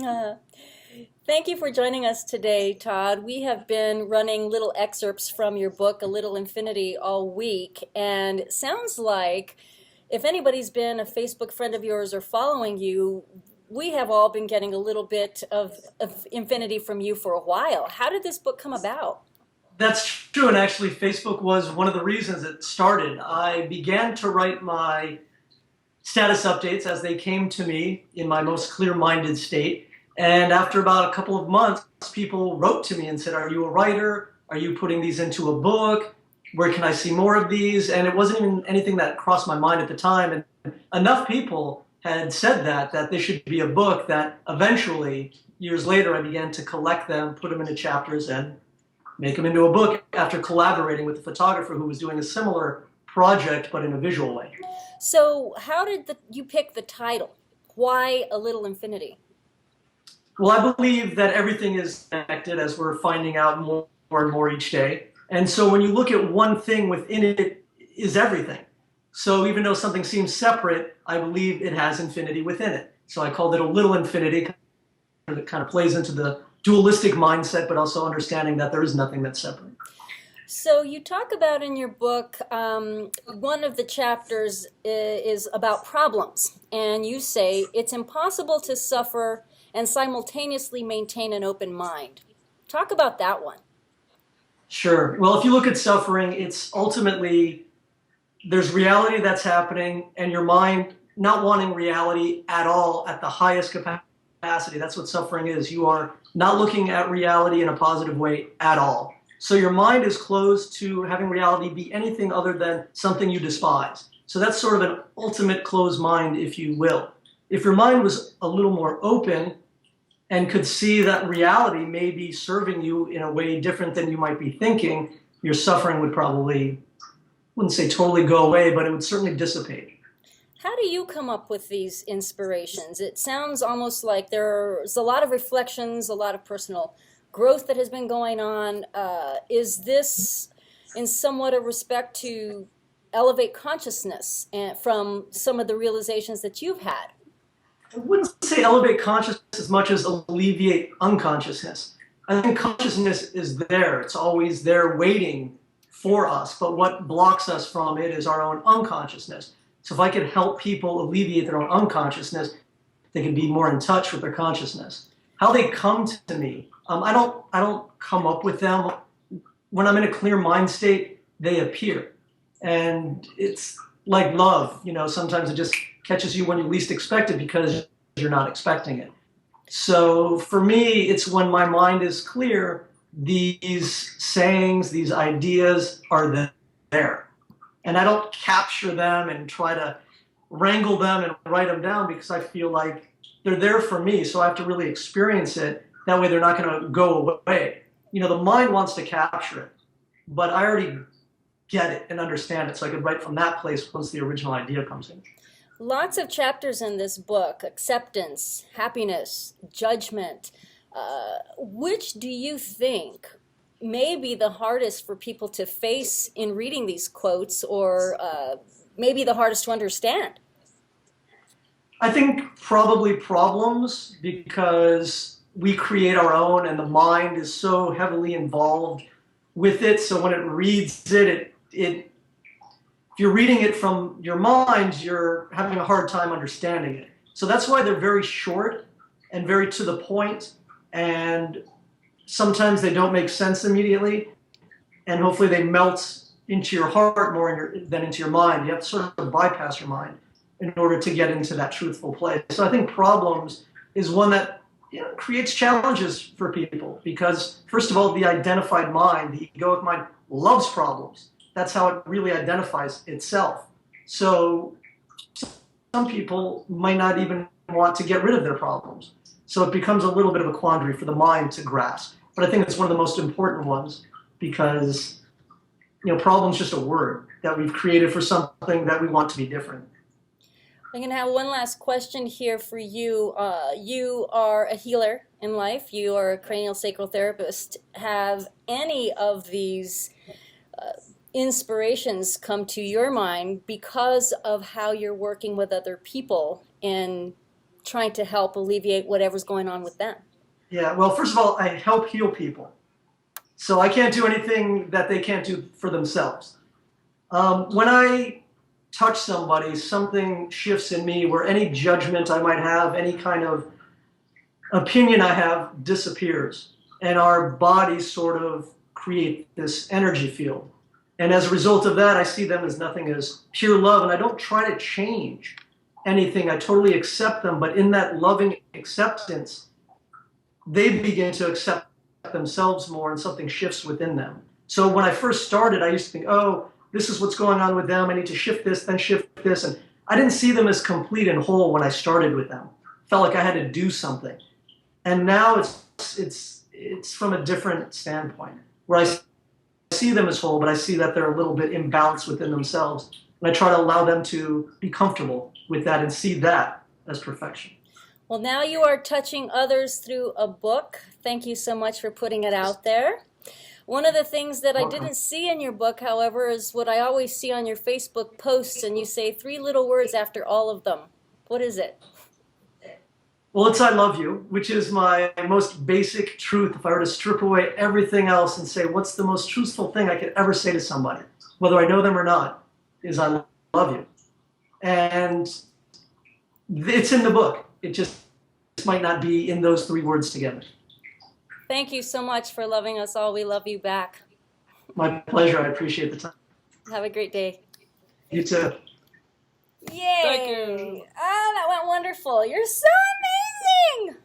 Uh, Thank you for joining us today, Todd. We have been running little excerpts from your book, A Little Infinity, all week, and it sounds like if anybody's been a Facebook friend of yours or following you, we have all been getting a little bit of infinity from you for a while. How did this book come about? That's true, and actually, Facebook was one of the reasons it started. I began to write my status updates as they came to me in my most clear minded state. And after about a couple of months, people wrote to me and said, "Are you a writer? Are you putting these into a book? Where can I see more of these?" And it wasn't even anything that crossed my mind at the time. And enough people had said that this should be a book that eventually, years later, I began to collect them, put them into chapters, and make them into a book after collaborating with a photographer who was doing a similar project but in a visual way. So, how did you pick the title? Why A Little Infinity? Well, I believe that everything is connected as we're finding out more and more each day. And so when you look at one thing within it is everything. So even though something seems separate, I believe it has infinity within it. So I called it a little infinity. It kind of plays into the dualistic mindset, but also understanding that there is nothing that's separate. So you talk about in your book, one of the chapters is about problems, and you say it's impossible to suffer and simultaneously maintain an open mind. Talk about that one. Sure. Well, if you look at suffering, it's ultimately there's reality that's happening, and your mind not wanting reality at all at the highest capacity. That's what suffering is. You are not looking at reality in a positive way at all. So your mind is closed to having reality be anything other than something you despise. So that's sort of an ultimate closed mind, if you will. If your mind was a little more open and could see that reality may be serving you in a way different than you might be thinking, your suffering would probably, wouldn't say totally go away, but it would certainly dissipate. How do you come up with these inspirations? It sounds almost like there's a lot of reflections, a lot of personal growth that has been going on. Is this in somewhat a respect to elevate consciousness and from some of the realizations that you've had? I wouldn't say elevate consciousness as much as alleviate unconsciousness. I think consciousness is there. It's always there waiting for us. But what blocks us from it is our own unconsciousness. So if I could help people alleviate their own unconsciousness, they can be more in touch with their consciousness. How they come to me, I don't come up with them. When I'm in a clear mind state, they appear. And it's like love, sometimes it just catches you when you least expect it because you're not expecting it. So for me, it's when my mind is clear, these sayings, these ideas are there. And I don't capture them and try to wrangle them and write them down because I feel like they're there for me. So I have to really experience it. That way they're not going to go away. The mind wants to capture it, but I already get it and understand it. So I could write from that place once the original idea comes in. Lots of chapters in this book: acceptance, happiness, judgment. Which do you think may be the hardest for people to face in reading these quotes, or maybe the hardest to understand? I think probably problems because we create our own and the mind is so heavily involved with it. So when it reads it if you're reading it from your mind, you're having a hard time understanding it. So that's why they're very short and very to the point, and sometimes they don't make sense immediately, and hopefully they melt into your heart more than into your mind. You have to sort of bypass your mind in order to get into that truthful place. So I think problems is one that creates challenges for people because, first of all, the identified mind, the egoic mind, loves problems. That's how it really identifies itself. So some people might not even want to get rid of their problems. So it becomes a little bit of a quandary for the mind to grasp. But I think it's one of the most important ones because problem is just a word that we've created for something that we want to be different. I'm going to have one last question here for you. You are a healer in life. You are a cranial sacral therapist. Have any of these inspirations come to your mind because of how you're working with other people in trying to help alleviate whatever's going on with them. Yeah, well, first of all, I help heal people. So I can't do anything that they can't do for themselves. When I touch somebody, something shifts in me where any judgment I might have, any kind of opinion I have disappears. And our bodies sort of create this energy field. And as a result of that, I see them as nothing as pure love. And I don't try to change anything. I totally accept them. But in that loving acceptance, they begin to accept themselves more and something shifts within them. So when I first started, I used to think, oh, this is what's going on with them. I need to shift this, then shift this. And I didn't see them as complete and whole when I started with them. Felt like I had to do something. And now it's from a different standpoint, where I see them as whole, but I see that they're a little bit imbalanced within themselves. And I try to allow them to be comfortable with that and see that as perfection. Well, now you are touching others through a book. Thank you so much for putting it out there. One of the things that I didn't see in your book, however, is what I always see on your Facebook posts, and you say 3 little words after all of them. What is it? Well, it's I love you, which is my most basic truth. If I were to strip away everything else and say, what's the most truthful thing I could ever say to somebody, whether I know them or not, is I love you. And it's in the book. It just might not be in those 3 words together. Thank you so much for loving us all. We love you back. My pleasure. I appreciate the time. Have a great day. You too. Yay! Thank you. Ah, that went wonderful. You're so amazing!